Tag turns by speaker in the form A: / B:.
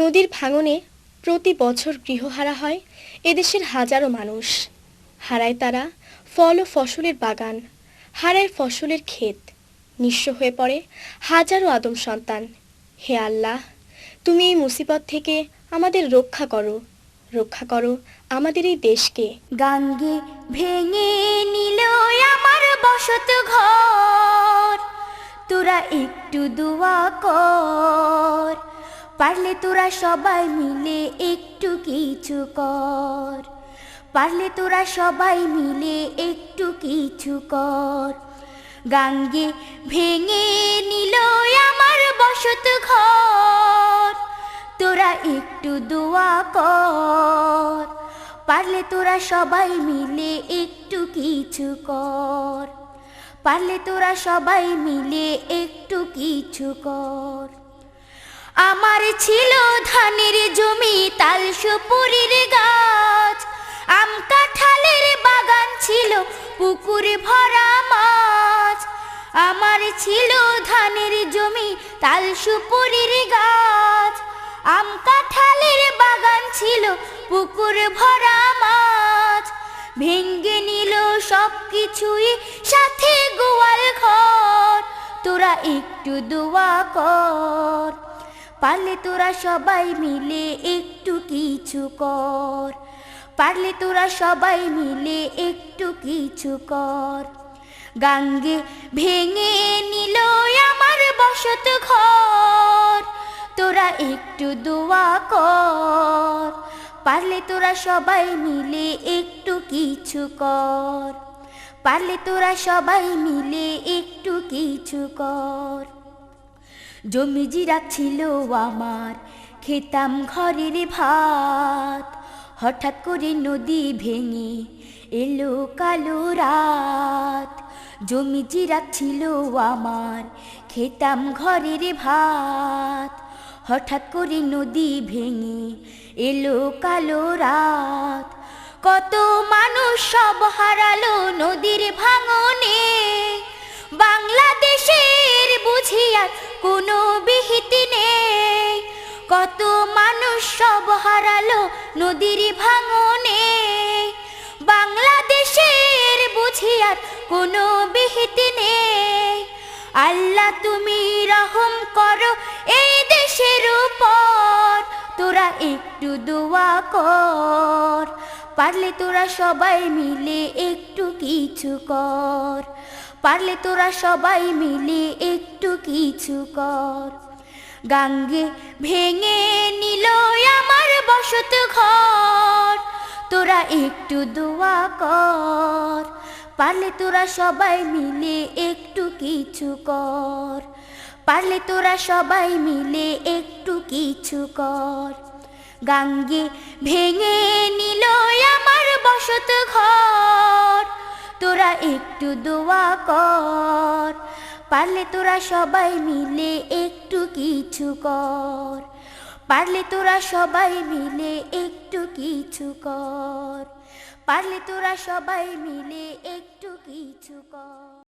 A: নদীর ভাঙনে প্রতি বছর গৃহহারা হয় এদেশের হাজারো মানুষ। হারায় তারা ফল ও ফসলের বাগান, হারায় ফসলের ক্ষেত, নিঃস্ব হয়ে পড়ে হাজারো আদম সন্তান। হে আল্লাহ, তুমি এই মুসিবত থেকে আমাদের রক্ষা করো, রক্ষা করো আমাদের এই দেশকে।
B: গাঙ্গে ভেঙে নিল আমার বসত ঘর, তোরা একটু দোয়া কর, পারলে তোরা সবাই মিলে একটু কিছু কর, পারলে তোরা সবাই মিলে একটু কিছু কর। গাঙ্গে ভেঙে নিল আমার বসত ঘর, তোরা একটু দোয়া কর, পারলে তোরা সবাই মিলে একটু কিছু কর, পারলে তোরা সবাই মিলে একটু কিছু কর। আমার ছিল ধানের জমি, তাল সুপুরির গাছ, আম কাঁঠালের বাগান ছিল, পুকুর ভরা মাছ। আমার ছিল ধানের জমি, তাল সুপুরির গাছ, আম কাঁঠালের বাগান ছিল, পুকুর ভরা মাছ। ভেঙ্গে নিল সব কিছুই, সাথে গোয়াল ঘর, তোরা একটু দোয়া কর, পারলে তোরা সবাই মিলে একটু কিছু কর, পারলে তোরা সবাই মিলে একটু কিছু কর। গাঙ্গে ভেঙে নিল আমার বসত ঘর, তোরা একটু দোয়া কর, পারলে তোরা সবাই মিলে একটু কিছু কর, পারলে তোরা সবাই মিলে একটু কিছু কর। জমি জিরাত ছিল আমার, খেতাম ঘরের ভাত, হঠাৎ করে নদী ভেঙে এলো কালো রাত। জমি জিরাত ছিল আমার, খেতাম ঘরের ভাত, হঠাৎ করে নদী ভেঙে এলো কালো রাত। কত মানুষ সব হারালো নদীর ভাঙনে, বাংলাদেশের বুঝি আর কোনো বিহিত নেই। কত মানুষ সব হারালো নদীর ভাঙনে, বাংলাদেশের বুঝি আর কোনো বিহিত নেই। আল্লাহ তুমি রহম করো এই দেশের উপর, তোরা একটু দোয়া কর, পারলে তোরা সবাই মিলে একটু কিছু কর, পারলে তোরা সবাই মিলে একটু কিছু কর। গাঙ্গে ভেঙে নিল আমার বসত ঘর, তোরা একটু দোয়া কর, পারলে তোরা সবাই মিলে একটু কিছু কর, পারলে তোরা সবাই মিলে একটু কিছু কর। গাঙ্গে ভেঙে নিল আমার বসত ঘর, তোরা একটু দোয়া কর, পারলে তোরা সবাই মিলে একটু কিছু কর, পারলে তোরা সবাই মিলে একটু কিছু কর, পারলে তোরা সবাই মিলে একটু কিছু কর।